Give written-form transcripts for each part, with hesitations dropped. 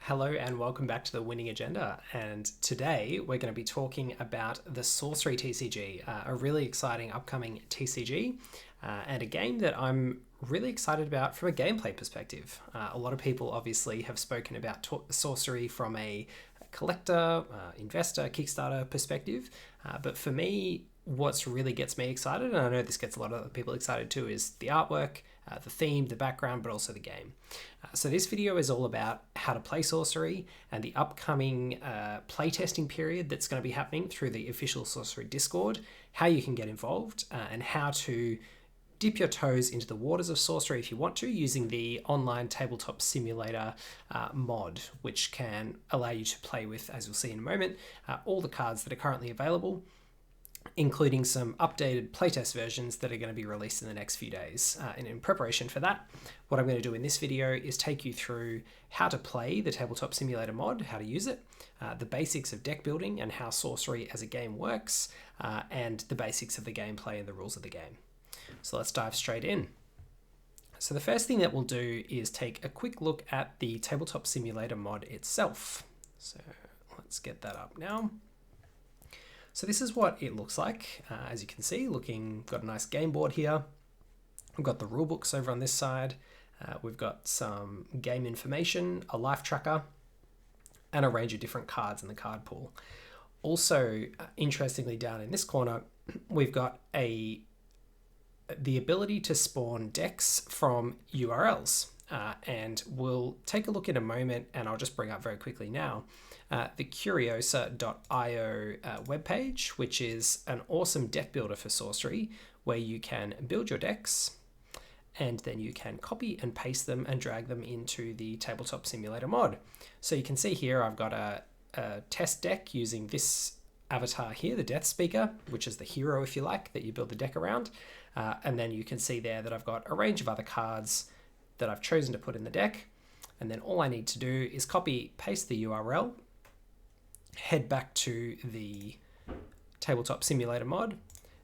Hello and welcome back to the Winning Agenda, and today we're going to be talking about the Sorcery TCG, a really exciting upcoming TCG and a game that I'm really excited about from a gameplay perspective. A lot of people obviously have spoken about Sorcery from a collector, investor, Kickstarter perspective, but for me, what's really gets me excited, and I know this gets a lot of other people excited too, is the artwork, the theme, the background, but also the game. So this video is all about how to play Sorcery and the upcoming playtesting period that's going to be happening through the official Sorcery Discord, how you can get involved, and how to dip your toes into the waters of Sorcery if you want to, using the online Tabletop Simulator mod, which can allow you to play with, as you'll see in a moment, all the cards that are currently available, including some updated playtest versions that are going to be released in the next few days. And in preparation for that, what I'm going to do in this video is take you through how to play the Tabletop Simulator mod, how to use it, the basics of deck building and how Sorcery as a game works, and the basics of the gameplay and the rules of the game. So let's dive straight in. So the first thing that we'll do is take a quick look at the Tabletop Simulator mod itself. So let's get that up now. So this is what it looks like. As you can see, got a nice game board here. We've got the rule books over on this side. We've got some game information, a life tracker, and a range of different cards in the card pool. Also, interestingly, down in this corner, we've got the ability to spawn decks from URLs. And we'll take a look in a moment, and I'll just bring up very quickly now the Curiosa.io webpage, which is an awesome deck builder for Sorcery, where you can build your decks and then you can copy and paste them and drag them into the Tabletop Simulator mod. So you can see here I've got a test deck using this avatar here, the Death Speaker, which is the hero, if you like, that you build the deck around. And then you can see there that I've got a range of other cards that I've chosen to put in the deck. And then all I need to do is copy, paste the URL, head back to the Tabletop Simulator mod,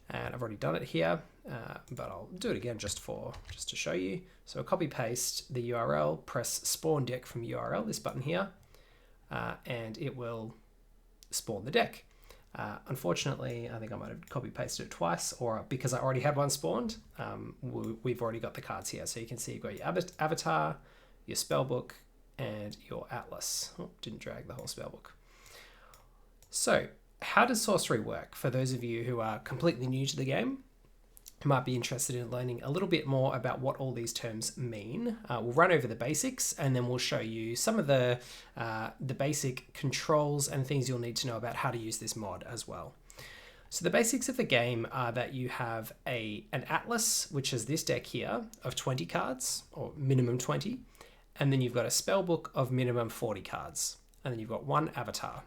and I've already done it here, but I'll do it again just to show you. So copy paste the URL, press spawn deck from URL, this button here, and it will spawn the deck. Unfortunately, I think I might have copy pasted it twice, or because I already had one spawned, we've already got the cards here. So you can see you've got your avatar, your spellbook, and your atlas. Oh, didn't drag the whole spellbook. So how does Sorcery work? For those of you who are completely new to the game, who might be interested in learning a little bit more about what all these terms mean, we'll run over the basics, and then we'll show you some of the basic controls and things you'll need to know about how to use this mod as well. So the basics of the game are that you have an atlas, which is this deck here of 20 cards, or minimum 20, and then you've got a spellbook of minimum 40 cards, and then you've got one avatar.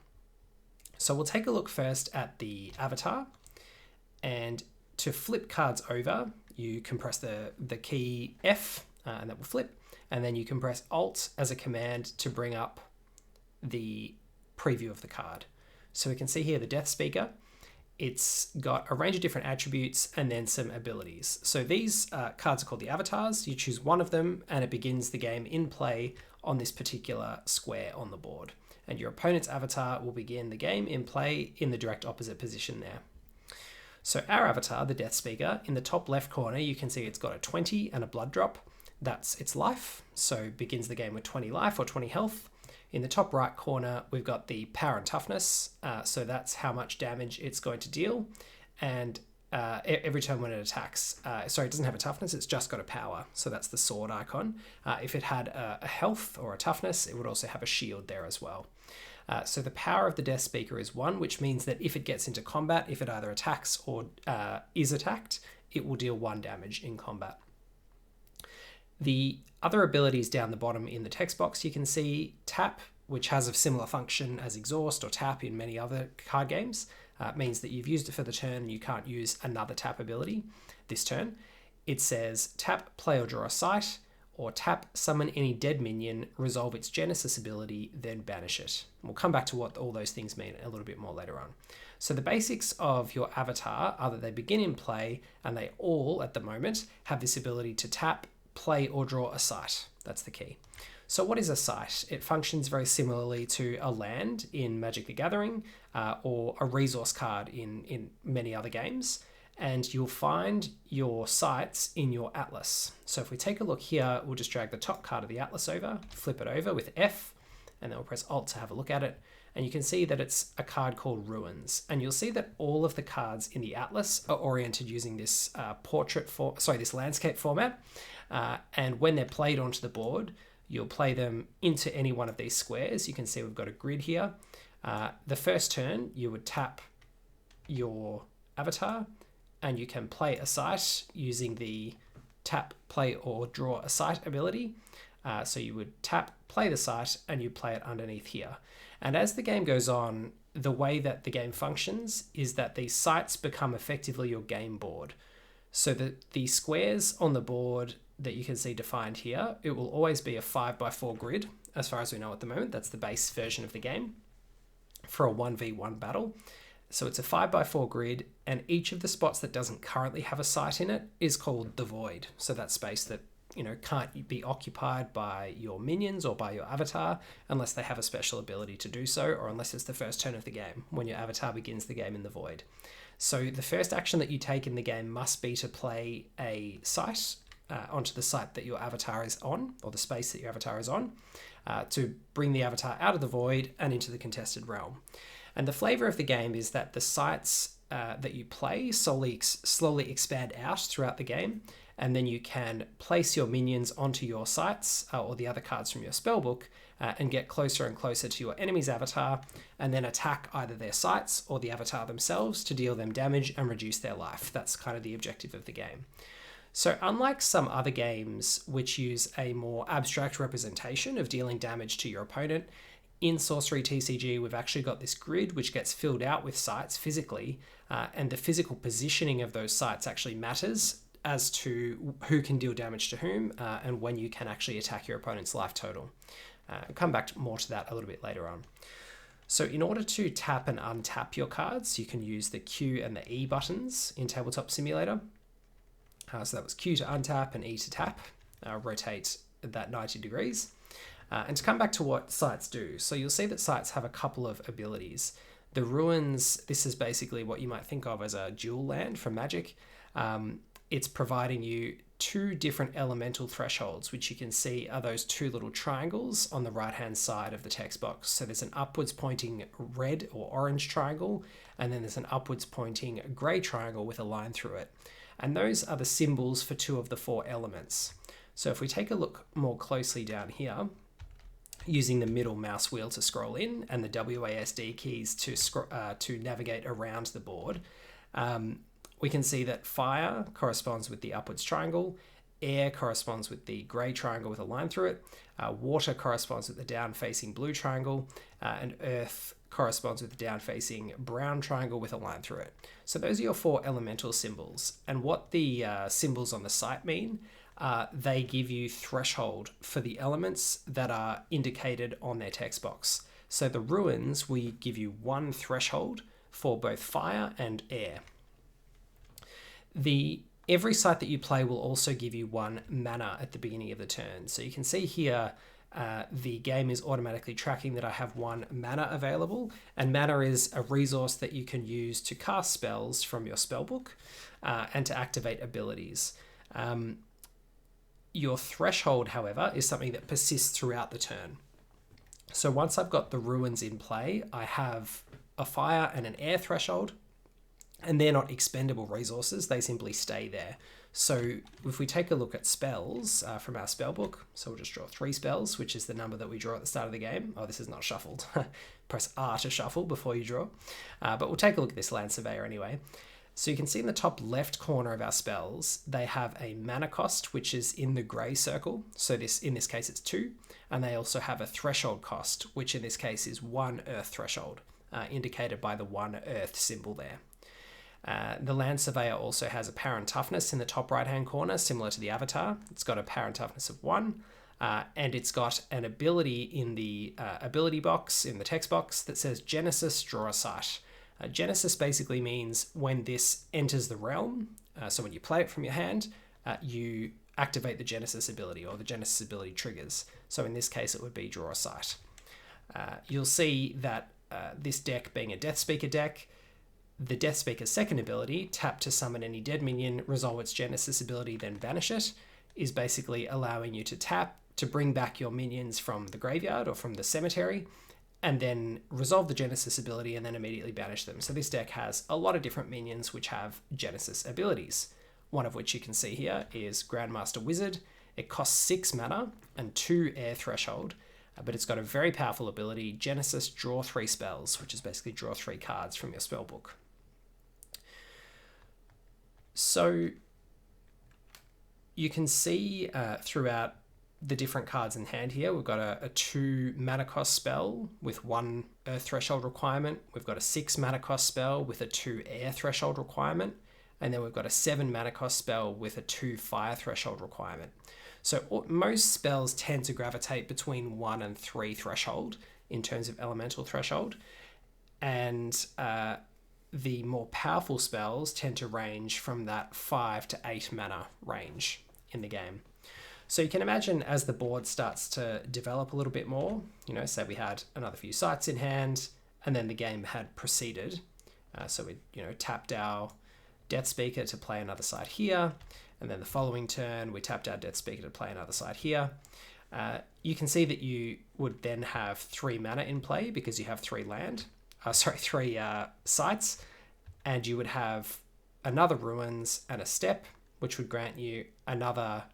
So we'll take a look first at the avatar, and to flip cards over, you can press the key F, and that will flip, and then you can press Alt as a command to bring up the preview of the card. So we can see here the Death Speaker. It's got a range of different attributes and then some abilities. So these cards are called the avatars. You choose one of them, and it begins the game in play on this particular square on the board. And your opponent's avatar will begin the game in play in the direct opposite position there. So our avatar, the Death Speaker, in the top left corner, you can see it's got a 20 and a blood drop. That's its life. So begins the game with 20 life or 20 health. In the top right corner, we've got the power and toughness. So that's how much damage it's going to deal. And every time when it attacks, sorry, it doesn't have a toughness, it's just got a power. So that's the sword icon. If it had a health or a toughness, it would also have a shield there as well. So the power of the Death Speaker is 1, which means that if it gets into combat, if it either attacks or is attacked, it will deal 1 damage in combat. The other abilities down the bottom in the text box, you can see tap, which has a similar function as exhaust or tap in many other card games. Means that you've used it for the turn and you can't use another tap ability this turn. It says tap, play or draw a sight, or tap, summon any dead minion, resolve its Genesis ability, then banish it. We'll come back to what all those things mean a little bit more later on. So the basics of your avatar are that they begin in play, and they all, at the moment, have this ability to tap, play or draw a sight. That's the key. So what is a site? It functions very similarly to a land in Magic the Gathering or a resource card in many other games. And you'll find your sites in your atlas. So if we take a look here, we'll just drag the top card of the atlas over, flip it over with F, and then we'll press Alt to have a look at it. And you can see that it's a card called Ruins. And you'll see that all of the cards in the atlas are oriented using this this landscape format. And when they're played onto the board, you'll play them into any one of these squares. You can see we've got a grid here. The first turn, you would tap your avatar, and you can play a site using the tap, play, or draw a site ability. So you would tap, play the site, and you play it underneath here. And as the game goes on, the way that the game functions is that these sites become effectively your game board. So the squares on the board that you can see defined here, it will always be a 5x4 grid, as far as we know at the moment. That's the base version of the game for a 1v1 battle. So it's a 5x4 grid, and each of the spots that doesn't currently have a site in it is called the void. So that space that can't be occupied by your minions or by your avatar unless they have a special ability to do so, or unless it's the first turn of the game when your avatar begins the game in the void. So the first action that you take in the game must be to play a site onto the site that your avatar is on, or the space that your avatar is on, to bring the avatar out of the void and into the contested realm. And the flavor of the game is that the sites that you play slowly expand out throughout the game, and then you can place your minions onto your sites or the other cards from your spellbook and get closer and closer to your enemy's avatar, and then attack either their sites or the avatar themselves to deal them damage and reduce their life. That's kind of the objective of the game. So unlike some other games which use a more abstract representation of dealing damage to your opponent, in Sorcery TCG, we've actually got this grid which gets filled out with sites physically, and the physical positioning of those sites actually matters as to who can deal damage to whom and when you can actually attack your opponent's life total. I'll come back more to that a little bit later on. So in order to tap and untap your cards, you can use the Q and the E buttons in Tabletop Simulator. So that was Q to untap and E to tap, rotate that 90 degrees. And to come back to what sites do, so you'll see that sites have a couple of abilities. The Ruins, this is basically what you might think of as a dual land from Magic. It's providing you two different elemental thresholds, which you can see are those two little triangles on the right-hand side of the text box. So there's an upwards pointing red or orange triangle, and then there's an upwards pointing gray triangle with a line through it. And those are the symbols for two of the four elements. So if we take a look more closely down here, using the middle mouse wheel to scroll in and the WASD keys to navigate around the board, we can see that fire corresponds with the upwards triangle, air corresponds with the grey triangle with a line through it, water corresponds with the down-facing blue triangle, and earth corresponds with the down-facing brown triangle with a line through it. So those are your four elemental symbols. And what the symbols on the site mean, they give you threshold for the elements that are indicated on their text box. So the Ruins, we give you one threshold for both fire and air. Every site that you play will also give you one mana at the beginning of the turn. So you can see here, the game is automatically tracking that I have one mana available, and mana is a resource that you can use to cast spells from your spellbook and to activate abilities. Your threshold, however, is something that persists throughout the turn. So once I've got the Ruins in play, I have a fire and an air threshold, and they're not expendable resources, they simply stay there. So if we take a look at spells from our spellbook, so we'll just draw 3 spells, which is the number that we draw at the start of the game. Oh, this is not shuffled. Press R to shuffle before you draw. But we'll take a look at this Land Surveyor anyway. So you can see in the top left corner of our spells, they have a mana cost, which is in the grey circle. So in this case, it's 2. And they also have a threshold cost, which in this case is 1 earth threshold, indicated by the 1 earth symbol there. The Land Surveyor also has a power and toughness in the top right-hand corner, similar to the Avatar. It's got a power and toughness of 1, and it's got an ability in the ability box, in the text box, that says Genesis, draw a site. Genesis basically means when this enters the realm, so when you play it from your hand, you activate the Genesis ability or the Genesis ability triggers. So in this case, it would be draw a site. You'll see that this deck being a Death Speaker deck, the Death Speaker's second ability, tap to summon any dead minion, resolve its Genesis ability, then banish it, is basically allowing you to tap to bring back your minions from the graveyard or from the cemetery, and then resolve the Genesis ability and then immediately banish them. So this deck has a lot of different minions which have Genesis abilities. One of which you can see here is Grandmaster Wizard. It costs 6 mana and 2 air threshold, but it's got a very powerful ability, Genesis Draw 3 Spells, which is basically draw 3 cards from your spellbook. So you can see throughout the different cards in hand here, we've got a 2 mana cost spell with 1 earth threshold requirement. We've got a 6 mana cost spell with a 2 air threshold requirement. And then we've got a 7 mana cost spell with a 2 fire threshold requirement. So most spells tend to gravitate between 1 and 3 threshold in terms of elemental threshold. And the more powerful spells tend to range from that 5 to 8 mana range in the game. So you can imagine as the board starts to develop a little bit more, say we had another few sites in hand and then the game had proceeded. So we, tapped our Death Speaker to play another side here, and then the following turn we tapped our Death Speaker to play another side here. You can see that you would then have 3 mana in play because you have 3 sites, and you would have another Ruins and a Step, which would grant you another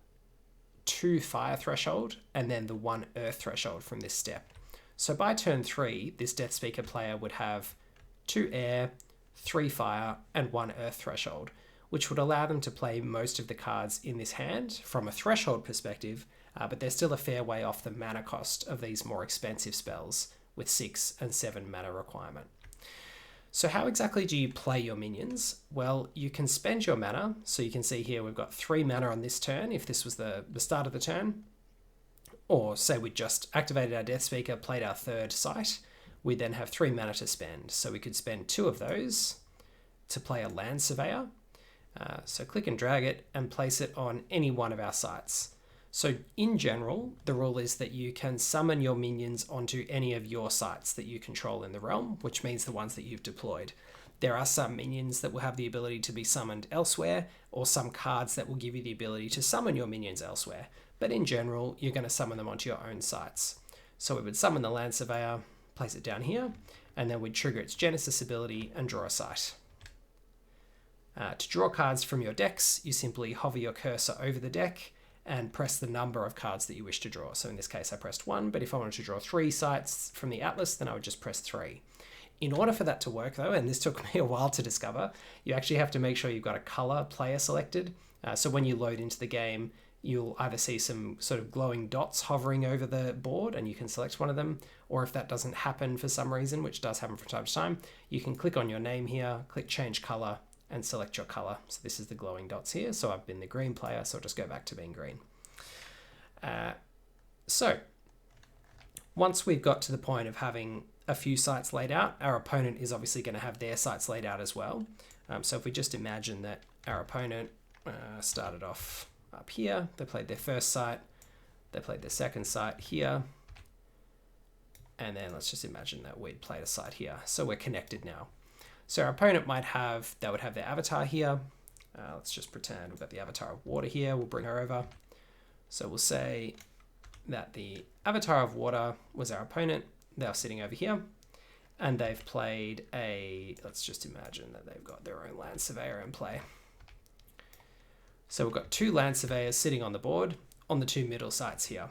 2 fire threshold and then the 1 earth threshold from this step. So by turn 3, this Death Speaker player would have 2 air, 3 fire, and 1 earth threshold, which would allow them to play most of the cards in this hand from a threshold perspective, but they're still a fair way off the mana cost of these more expensive spells with 6 and 7 mana requirement. So how exactly do you play your minions? Well, you can spend your mana. So you can see here we've got 3 mana on this turn if this was the start of the turn. Or say we just activated our Death Speaker, played our 3rd site, we then have 3 mana to spend. So we could spend 2 of those to play a Land Surveyor. So click and drag it and place it on any one of our sites. So in general, the rule is that you can summon your minions onto any of your sites that you control in the realm, which means the ones that you've deployed. There are some minions that will have the ability to be summoned elsewhere, or some cards that will give you the ability to summon your minions elsewhere. But in general, you're going to summon them onto your own sites. So we would summon the Land Surveyor, place it down here, and then we'd trigger its Genesis ability and draw a site. To draw cards from your decks, you simply hover your cursor over the deck and press the number of cards that you wish to draw. So in this case, I pressed 1, but if I wanted to draw 3 sites from the Atlas, then I would just press 3. In order for that to work though, and this took me a while to discover, you actually have to make sure you've got a color player selected. So when you load into the game, you'll either see some sort of glowing dots hovering over the board and you can select one of them, or if that doesn't happen for some reason, which does happen from time to time, you can click on your name here, click change color, and select your color. So this is the glowing dots here. So I've been the green player, so I'll just go back to being green. So once we've got to the point of having a few sites laid out, our opponent is obviously going to have their sites laid out as well. So if we just imagine that our opponent started off up here, they played their first site, they played their second site here, and then let's just imagine that we'd played a site here. So we're connected now. So our opponent would have their avatar here. Let's just pretend we've got the avatar of water here. We'll bring her over. So we'll say that the avatar of water was our opponent. They're sitting over here and they've played let's just imagine that they've got their own Land Surveyor in play. So we've got 2 Land Surveyors sitting on the board on the 2 middle sites here.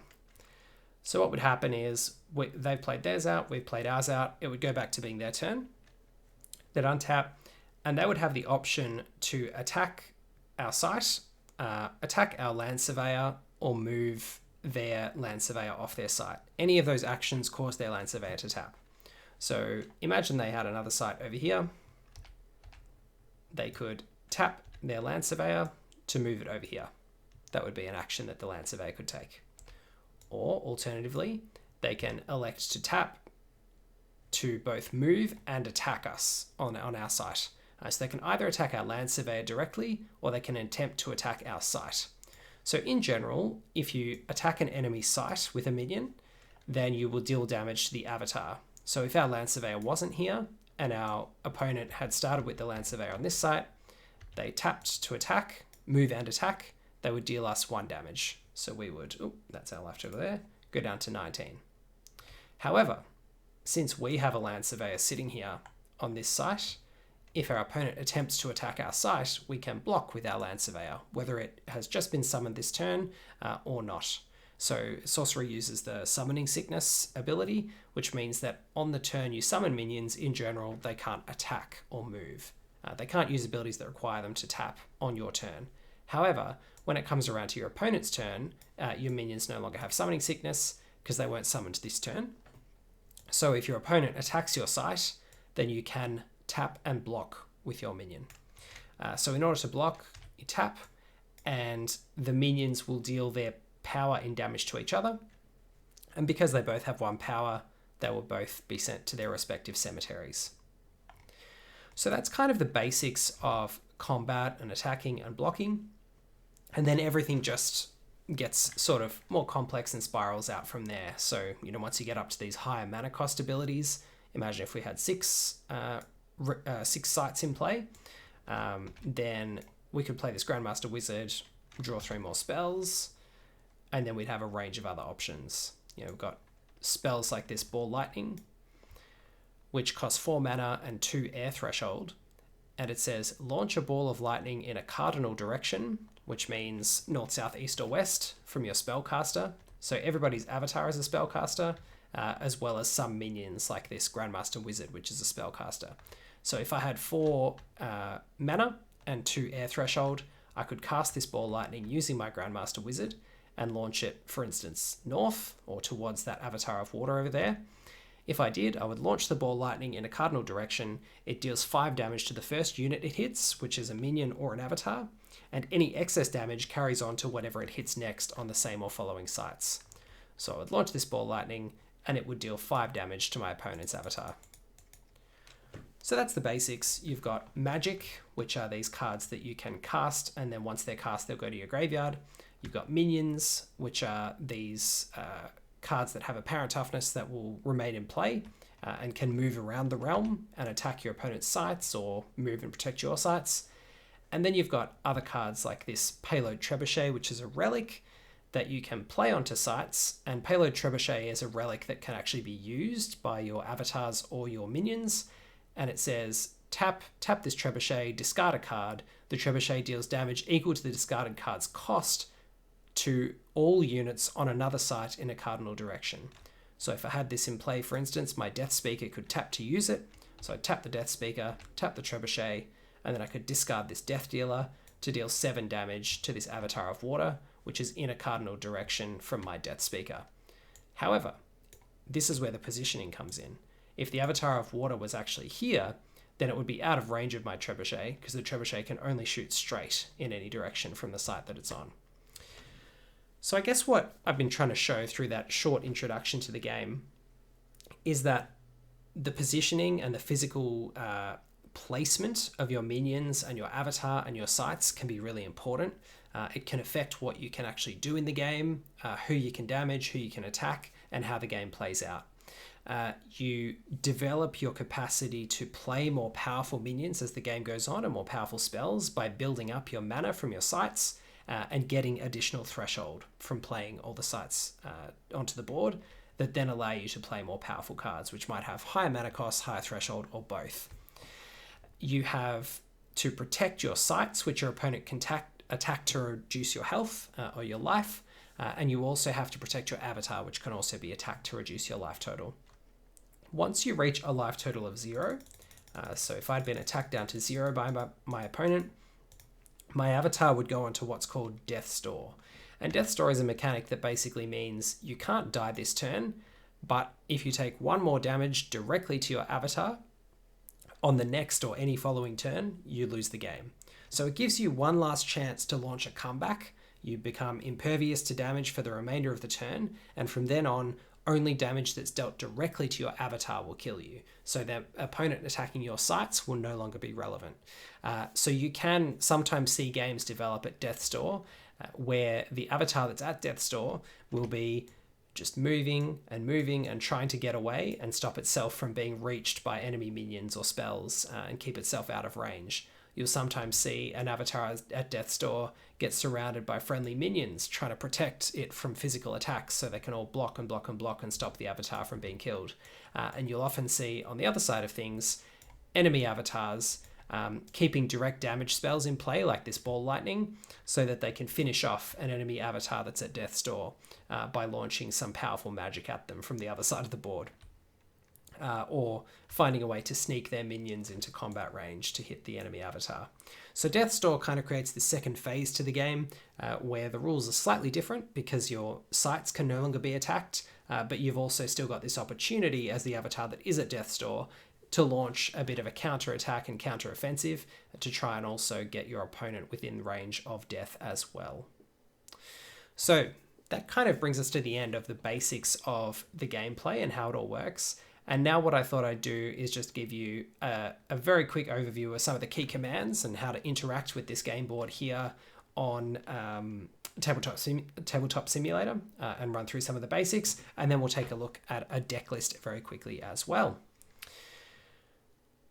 So what would happen is they've played theirs out, we've played ours out. It would go back to being their turn. They'd untap, and they would have the option to attack our site, attack our Land Surveyor, or move their Land Surveyor off their site. Any of those actions cause their Land Surveyor to tap. So imagine they had another site over here. They could tap their Land Surveyor to move it over here. That would be an action that the Land Surveyor could take. Or alternatively, they can elect to tap to both move and attack us on our site. So they can either attack our Land Surveyor directly, or they can attempt to attack our site. So in general, if you attack an enemy site with a minion, then you will deal damage to the avatar. So if our Land Surveyor wasn't here and our opponent had started with the Land Surveyor on this site, they tapped to attack, move and attack, they would deal us 1 damage. So we would, that's our life total there, go down to 19. However, since we have a Land Surveyor sitting here on this site, if our opponent attempts to attack our site, we can block with our Land Surveyor, whether it has just been summoned this turn or not. So Sorcery uses the Summoning Sickness ability, which means that on the turn you summon minions, in general, they can't attack or move. They can't use abilities that require them to tap on your turn. However, when it comes around to your opponent's turn, your minions no longer have Summoning Sickness because they weren't summoned this turn. So if your opponent attacks your site, then you can tap and block with your minion. So in order to block, you tap, and the minions will deal their power in damage to each other. And because they both have 1 power, they will both be sent to their respective cemeteries. So that's kind of the basics of combat and attacking and blocking. And then everything just gets sort of more complex and spirals out from there. So, once you get up to these higher mana cost abilities, imagine if we had 6 sites in play, then we could play this Grandmaster Wizard, draw 3 more spells, and then we'd have a range of other options. We've got spells like this Ball Lightning, which costs 4 mana and 2 air threshold, and it says launch a ball of lightning in a cardinal direction, which means north, south, east, or west from your spellcaster. So everybody's avatar is a spellcaster, as well as some minions like this Grandmaster Wizard, which is a spellcaster. So if I had 4 mana and 2 air threshold, I could cast this Ball Lightning using my Grandmaster Wizard and launch it, for instance, north or towards that avatar of water over there. If I did, I would launch the Ball Lightning in a cardinal direction. It deals 5 damage to the first unit it hits, which is a minion or an avatar, and any excess damage carries on to whatever it hits next on the same or following sites. So I would launch this Ball Lightning, and it would deal 5 damage to my opponent's avatar. So that's the basics. You've got Magic, which are these cards that you can cast, and then once they're cast, they'll go to your graveyard. You've got Minions, which are these cards that have apparent toughness that will remain in play and can move around the realm and attack your opponent's sites or move and protect your sites. And then you've got other cards like this Payload Trebuchet, which is a relic that you can play onto sites. And Payload Trebuchet is a relic that can actually be used by your avatars or your minions. And it says, tap this Trebuchet, discard a card. The Trebuchet deals damage equal to the discarded card's cost to all units on another site in a cardinal direction. So if I had this in play, for instance, my Death Speaker could tap to use it. So I'd tap the Death Speaker, tap the Trebuchet, and then I could discard this Death Dealer to deal 7 damage to this Avatar of Water, which is in a cardinal direction from my Death Speaker. However, this is where the positioning comes in. If the Avatar of Water was actually here, then it would be out of range of my Trebuchet, because the Trebuchet can only shoot straight in any direction from the site that it's on. So I guess what I've been trying to show through that short introduction to the game is that the positioning and the physical placement of your minions and your avatar and your sites can be really important. It can affect what you can actually do in the game, who you can damage, who you can attack, and how the game plays out. You develop your capacity to play more powerful minions as the game goes on and more powerful spells by building up your mana from your sites and getting additional threshold from playing all the sites onto the board that then allow you to play more powerful cards, which might have higher mana costs, higher threshold, or both. You have to protect your sites, which your opponent can attack to reduce your health or your life, and you also have to protect your avatar, which can also be attacked to reduce your life total. Once you reach a life total of 0, so if I'd been attacked down to 0 by my opponent, my avatar would go onto what's called Death's Door. And Death's Door is a mechanic that basically means you can't die this turn, but if you take 1 more damage directly to your avatar, on the next or any following turn, you lose the game. So it gives you one last chance to launch a comeback. You become impervious to damage for the remainder of the turn, and from then on, only damage that's dealt directly to your avatar will kill you. So the opponent attacking your sites will no longer be relevant. So you can sometimes see games develop at Death's Door where the avatar that's at death's door will be just moving and trying to get away and stop itself from being reached by enemy minions or spells and keep itself out of range. You'll sometimes see an avatar at death's door get surrounded by friendly minions trying to protect it from physical attacks so they can all block and stop the avatar from being killed. And you'll often see on the other side of things enemy avatars keeping direct damage spells in play, like this ball lightning, so that they can finish off an enemy avatar that's at death's door by launching some powerful magic at them from the other side of the board. Or finding a way to sneak their minions into combat range to hit the enemy avatar. So Death's Door kind of creates the second phase to the game, where the rules are slightly different because your sites can no longer be attacked, but you've also still got this opportunity as the avatar that is at Death's Door to launch a bit of a counter-attack and counter-offensive to try and also get your opponent within range of death as well. So that kind of brings us to the end of the basics of the gameplay and how it all works. And now what I thought I'd do is just give you a very quick overview of some of the key commands and how to interact with this game board here on Tabletop Simulator and run through some of the basics. And then we'll take a look at a deck list very quickly as well.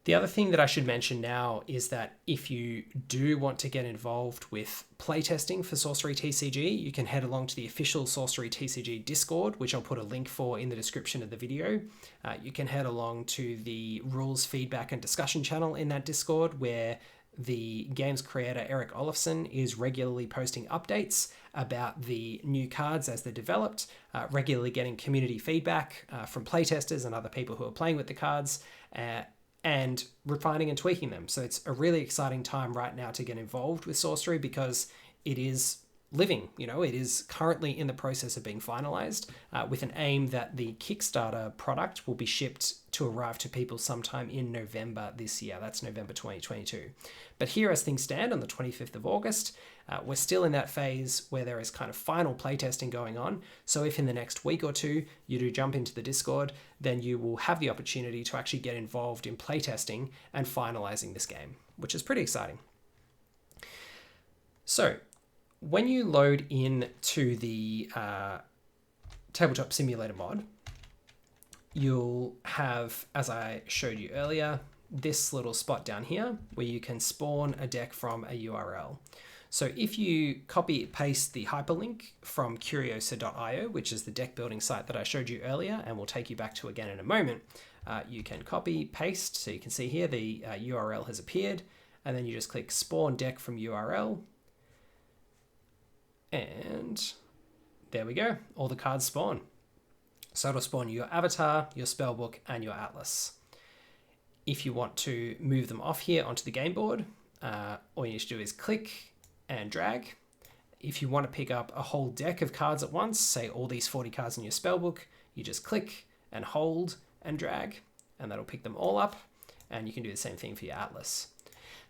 The other thing that I should mention now is that if you do want to get involved with playtesting for Sorcery TCG, you can head along to the official Sorcery TCG Discord, which I'll put a link for in the description of the video. You can head along to the rules feedback and discussion channel in that Discord, where the game's creator, Erik is regularly posting updates about the new cards as they're developed, regularly getting community feedback from playtesters and other people who are playing with the cards, and refining and tweaking them. So it's a really exciting time right now to get involved with Sorcery because it is living. It is currently in the process of being finalized with an aim that the Kickstarter product will be shipped to arrive to people sometime in November this year. That's November 2022. But here as things stand on the 25th of August, we're still in that phase where there is kind of final playtesting going on. So if in the next week or two you do jump into the Discord, then you will have the opportunity to actually get involved in playtesting and finalizing this game, which is pretty exciting. So when you load in to the Tabletop Simulator mod, you'll have, as I showed you earlier, this little spot down here where you can spawn a deck from a URL. So if you copy paste the hyperlink from Curiosa.io, which is the deck building site that I showed you earlier and we'll take you back to again in a moment, you can copy paste. So you can see here the URL has appeared, and then you just click spawn deck from URL. And there we go, all the cards spawn. So it'll spawn your avatar, your spellbook, and your atlas. If you want to move them off here onto the game board, all you need to do is click and drag. If you want to pick up a whole deck of cards at once, say all these 40 cards in your spellbook, you just click and hold and drag, and that'll pick them all up. And you can do the same thing for your atlas.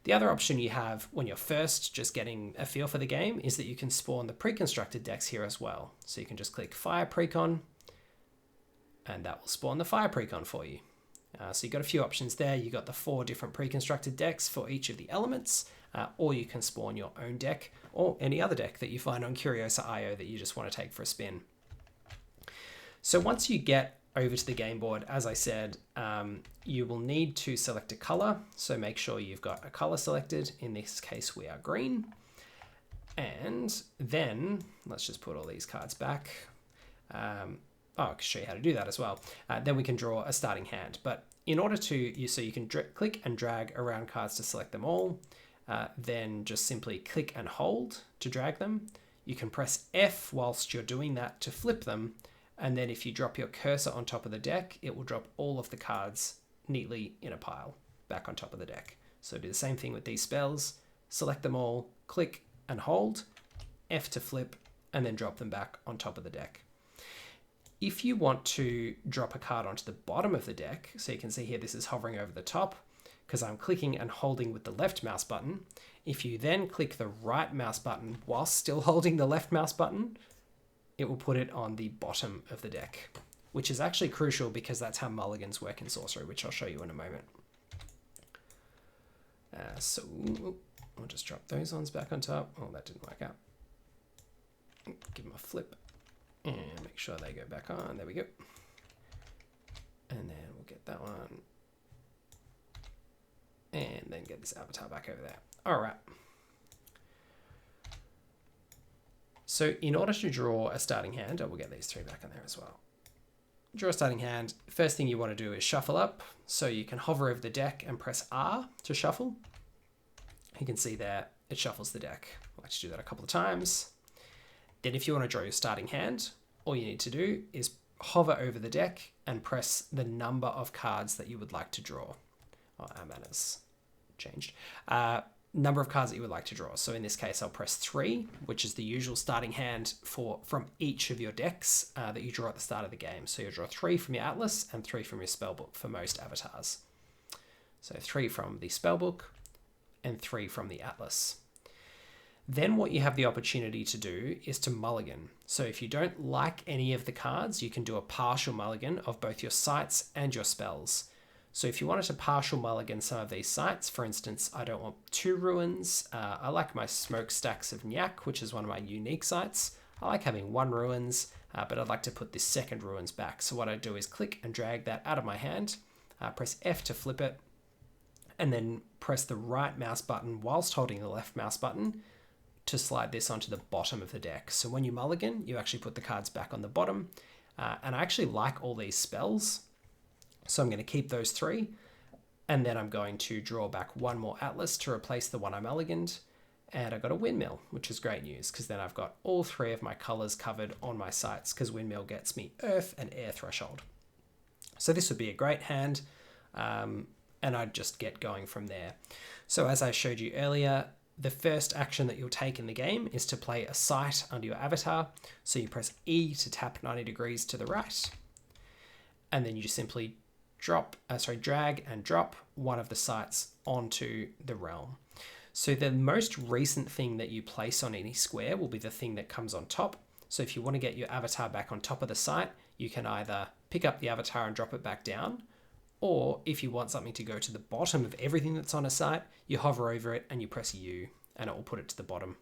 The other option you have when you're first just getting a feel for the game is that you can spawn the pre-constructed decks here as well. So you can just click Fire Precon, and that will spawn the Fire Precon for you. So you've got a few options there. You've got the 4 different pre-constructed decks for each of the elements, or you can spawn your own deck or any other deck that you find on Curiosa.io that you just want to take for a spin. So once you get over to the game board, as I said, you will need to select a color. So make sure you've got a color selected. In this case, we are green. And then let's just put all these cards back. I can show you how to do that as well. Then we can draw a starting hand. But in order to, so you can click and drag around cards to select them all. Then just simply click and hold to drag them. You can press F whilst you're doing that to flip them. And then if you drop your cursor on top of the deck, it will drop all of the cards neatly in a pile back on top of the deck. So do the same thing with these spells. Select them all, click and hold, F to flip, and then drop them back on top of the deck. If you want to drop a card onto the bottom of the deck, so you can see here this is hovering over the top because I'm clicking and holding with the left mouse button. If you then click the right mouse button whilst still holding the left mouse button, it will put it on the bottom of the deck, which is actually crucial because that's how mulligans work in Sorcery, which I'll show you in a moment. So I'll just drop those ones back on top. Oh, that didn't work out. give them a flip and make sure they go back on. There we go. And then we'll get that one. And then get this avatar back over there. All right. So in order to draw a starting hand, we'll get these three back in there as well. Draw a starting hand. First thing you want to do is shuffle up. So you can hover over the deck and press R to shuffle. You can see there, it shuffles the deck. I like to do that a couple of times. Then if you want to draw your starting hand, all you need to do is hover over the deck and press the number of cards that you would like to draw. Oh, our manners changed. Number of cards that you would like to draw. So in this case, I'll press 3, which is the usual starting hand from each of your decks that you draw at the start of the game. So you'll draw 3 from your Atlas and 3 from your Spellbook for most avatars. So 3 from the Spellbook and 3 from the Atlas. Then what you have the opportunity to do is to mulligan. So if you don't like any of the cards, you can do a partial mulligan of both your sights and your spells. So if you wanted to partial mulligan some of these sites, for instance, I don't want 2 ruins. I like my smokestacks of Nyak, which is one of my unique sites. I like having 1 ruins, but I'd like to put this second ruins back. So what I do is click and drag that out of my hand, press F to flip it, and then press the right mouse button whilst holding the left mouse button to slide this onto the bottom of the deck. So when you mulligan, you actually put the cards back on the bottom. And I actually like all these spells. So I'm going to keep those 3. And then I'm going to draw back 1 more Atlas to replace the one I mulliganed. And I got a Windmill, which is great news because then I've got all 3 of my colors covered on my sites because Windmill gets me Earth and Air Threshold. So this would be a great hand. And I'd just get going from there. So as I showed you earlier, the first action that you'll take in the game is to play a sight under your avatar. So you press E to tap 90 degrees to the right. And then you just simply drag and drop one of the sights onto the realm. So the most recent thing that you place on any square will be the thing that comes on top. So if you want to get your avatar back on top of the sight, you can either pick up the avatar and drop it back down, or if you want something to go to the bottom of everything that's on a site, you hover over it and you press U and it will put it to the bottom.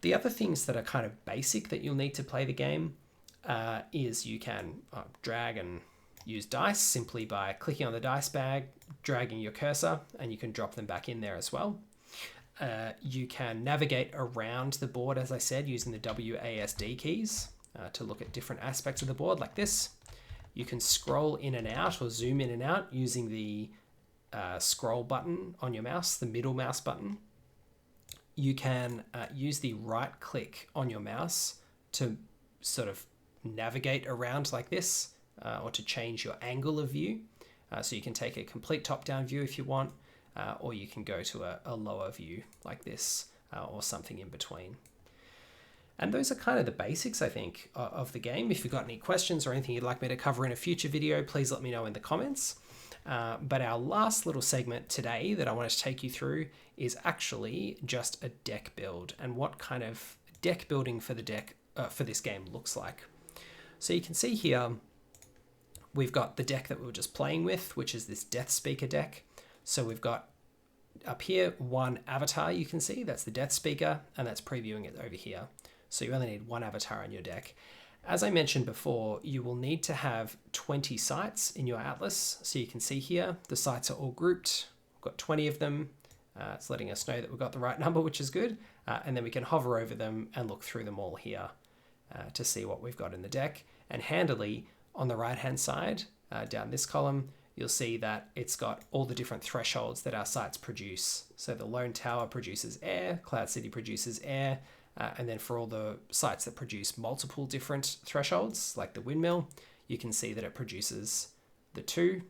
The other things that are kind of basic that you'll need to play the game is you can drag and use dice simply by clicking on the dice bag, dragging your cursor, and you can drop them back in there as well. You can navigate around the board, as I said, using the WASD keys to look at different aspects of the board like this. You can scroll in and out or zoom in and out using the scroll button on your mouse, the middle mouse button. You can use the right click on your mouse to sort of navigate around like this or to change your angle of view. So you can take a complete top-down view if you want, or you can go to a lower view like this or something in between. And those are kind of the basics, I think, of the game. If you've got any questions or anything you'd like me to cover in a future video, please let me know in the comments. But our last little segment today that I want to take you through is actually just a deck build and what kind of deck building for the deck for this game looks like. So you can see here, we've got the deck that we were just playing with, which is this Death Speaker deck. So we've got up here 1 avatar you can see, that's the Death Speaker, and that's previewing it over here. So you only need 1 avatar in your deck. As I mentioned before, you will need to have 20 sites in your Atlas. So you can see here, the sites are all grouped. We've got 20 of them. It's letting us know that we've got the right number, which is good. And then we can hover over them and look through them all here to see what we've got in the deck. And handily, on the right-hand side, down this column, you'll see that it's got all the different thresholds that our sites produce. So the Lone Tower produces air, Cloud City produces air, and then for all the sites that produce multiple different thresholds, like the Windmill, you can see that it produces the 2,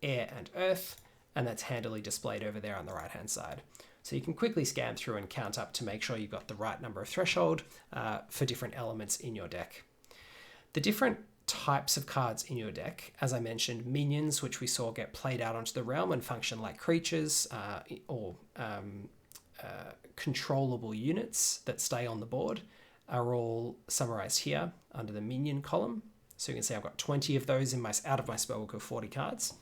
air and earth, and that's handily displayed over there on the right-hand side. So you can quickly scan through and count up to make sure you've got the right number of threshold for different elements in your deck. The different types of cards in your deck, as I mentioned, minions, which we saw get played out onto the realm and function like creatures, or controllable units that stay on the board, are all summarized here under the minion column. So you can see I've got 20 of those in out of my spellbook of 40 cards.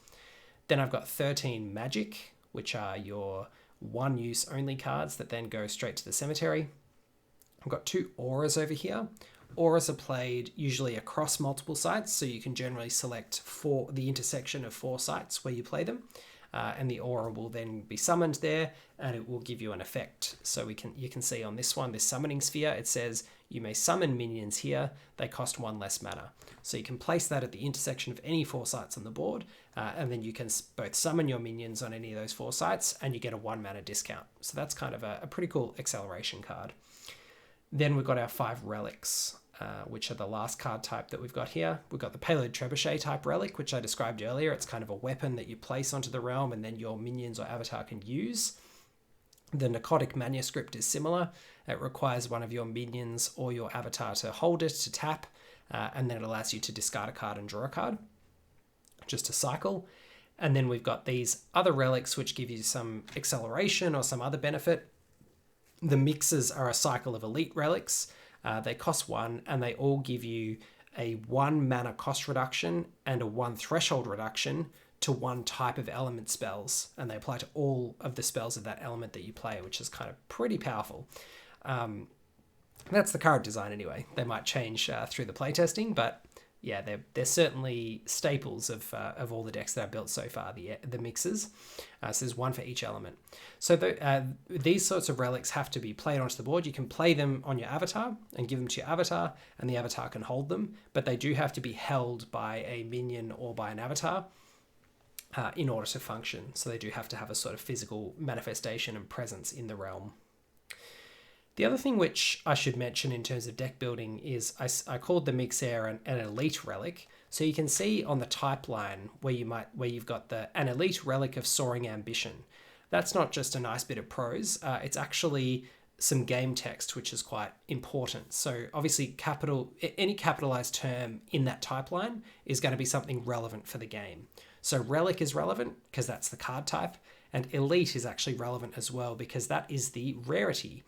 Then I've got 13 magic, which are your 1-use only cards that then go straight to the cemetery. I've got 2 auras over here. Auras are played usually across multiple sites, so you can generally select the intersection of 4 sites where you play them, and the aura will then be summoned there, and it will give you an effect. So you can see on this one, this summoning sphere, it says you may summon minions here. They cost 1 less mana. So you can place that at the intersection of any 4 sites on the board, and then you can both summon your minions on any of those 4 sites, and you get a 1 mana discount. So that's kind of a pretty cool acceleration card. Then we've got our 5 relics, which are the last card type that we've got here. We've got the Payload Trebuchet type relic, which I described earlier. It's kind of a weapon that you place onto the realm and then your minions or avatar can use. The Narcotic Manuscript is similar. It requires one of your minions or your avatar to hold it, to tap, and then it allows you to discard a card and draw a card, just a cycle. And then we've got these other relics which give you some acceleration or some other benefit. The mixers are a cycle of elite relics. They cost 1, and they all give you a 1 mana cost reduction and a 1 threshold reduction to 1 type of element spells, and they apply to all of the spells of that element that you play, which is kind of pretty powerful. That's the card design anyway. They might change through the playtesting, but yeah, they're certainly staples of all the decks that I've built so far, the mixes. So there's 1 for each element. So these sorts of relics have to be played onto the board. You can play them on your avatar and give them to your avatar, and the avatar can hold them, but they do have to be held by a minion or by an avatar in order to function. So they do have to have a sort of physical manifestation and presence in the realm. The other thing which I should mention in terms of deck building is I called the Mixer an elite relic. So you can see on the type line where you've got an elite relic of Soaring Ambition. That's not just a nice bit of prose. It's actually some game text, which is quite important. So obviously any capitalized term in that type line is going to be something relevant for the game. So relic is relevant because that's the card type, and elite is actually relevant as well because that is the rarity.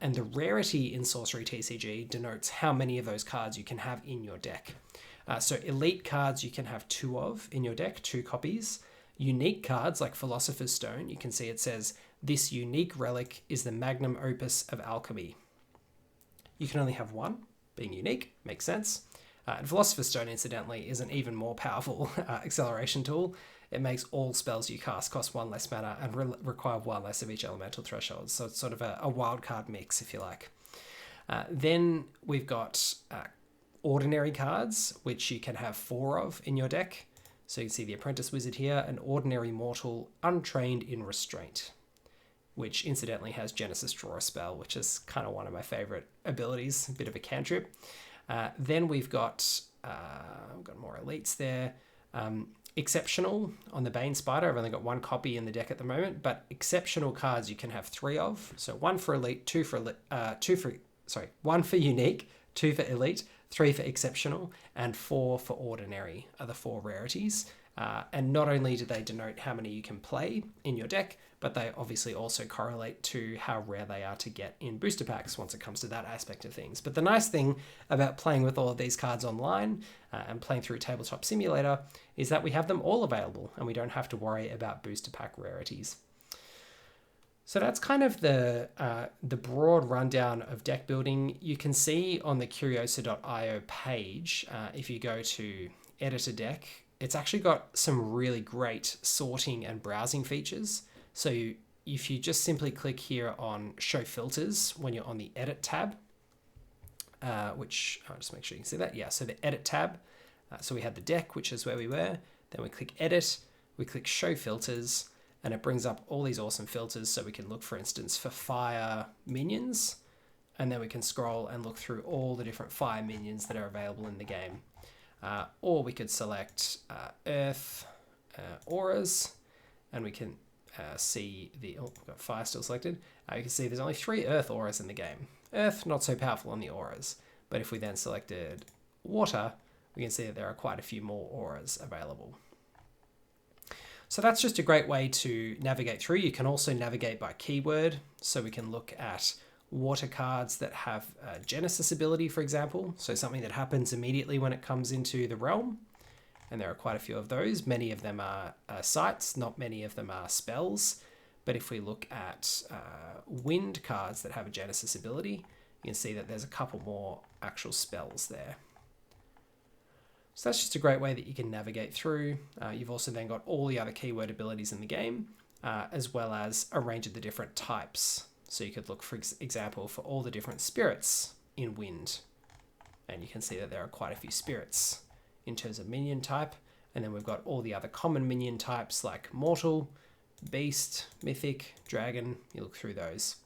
And the rarity in Sorcery TCG denotes how many of those cards you can have in your deck. So elite cards you can have 2 of in your deck, 2 copies. Unique cards like Philosopher's Stone, you can see it says, this unique relic is the magnum opus of alchemy. You can only have 1, being unique, makes sense. And Philosopher's Stone, incidentally, is an even more powerful acceleration tool. It makes all spells you cast cost 1 less mana and require 1 less of each elemental threshold. So it's sort of a wild card mix, if you like. Then we've got ordinary cards, which you can have 4 of in your deck. So you can see the Apprentice Wizard here, an ordinary mortal untrained in restraint, which incidentally has Genesis Draw a Spell, which is kind of one of my favorite abilities, a bit of a cantrip. Then we've got more elites there. Exceptional on the Bane Spider. I've only got 1 copy in the deck at the moment, but exceptional cards you can have 3 of. So 1 for elite, 1 for unique, 2 for elite, 3 for exceptional, and 4 for ordinary are the 4 rarities. And not only do they denote how many you can play in your deck, but they obviously also correlate to how rare they are to get in booster packs once it comes to that aspect of things. But the nice thing about playing with all of these cards online and playing through Tabletop Simulator is that we have them all available and we don't have to worry about booster pack rarities. So that's kind of the broad rundown of deck building. You can see on the Curiosa.io page, if you go to edit a deck, it's actually got some really great sorting and browsing features. So if you just simply click here on Show Filters when you're on the Edit tab, which I'll just make sure you can see that. Yeah, so the Edit tab. So we had the deck, which is where we were. Then we click Edit, we click Show Filters, and it brings up all these awesome filters. So we can look, for instance, for fire minions, and then we can scroll and look through all the different fire minions that are available in the game. Or we could select Earth auras, and we can see we've got fire still selected. You can see there's only 3 Earth auras in the game. Earth, not so powerful on the auras, but if we then selected water, we can see that there are quite a few more auras available. So that's just a great way to navigate through. You can also navigate by keyword, so we can look at water cards that have Genesis ability, for example, so something that happens immediately when it comes into the realm. And there are quite a few of those. Many of them are sites, not many of them are spells. But if we look at wind cards that have a Genesis ability, you can see that there's a couple more actual spells there. So that's just a great way that you can navigate through. You've also then got all the other keyword abilities in the game, as well as a range of the different types. So you could look, for example, for all the different spirits in Wind. And you can see that there are quite a few spirits in terms of minion type. And then we've got all the other common minion types like Mortal, Beast, Mythic, Dragon. You look through those.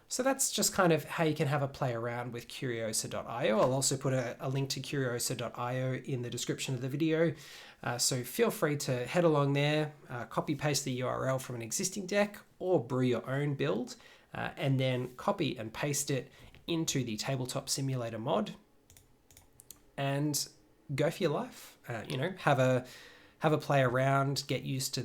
So that's just kind of how you can have a play around with Curiosa.io. I'll also put a link to Curiosa.io in the description of the video. So feel free to head along there, copy paste the URL from an existing deck or brew your own build, and then copy and paste it into the Tabletop Simulator mod and go for your life. You know, have a play around, get used to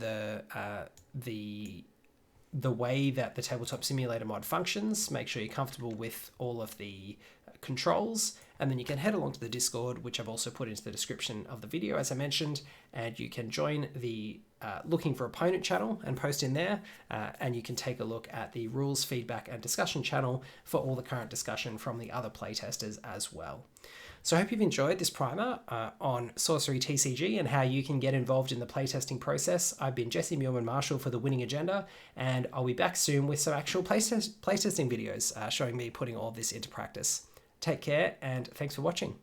the way that the Tabletop Simulator mod functions. Make sure you're comfortable with all of the controls, and then you can head along to the Discord, which I've also put into the description of the video, as I mentioned, and you can join the Looking for Opponent channel and post in there, and you can take a look at the rules, feedback, and discussion channel for all the current discussion from the other playtesters as well. So I hope you've enjoyed this primer on Sorcery TCG and how you can get involved in the playtesting process. I've been Jesse Muirman-Marshall for The Winning Agenda, and I'll be back soon with some actual playtesting videos showing me putting all of this into practice. Take care, and thanks for watching.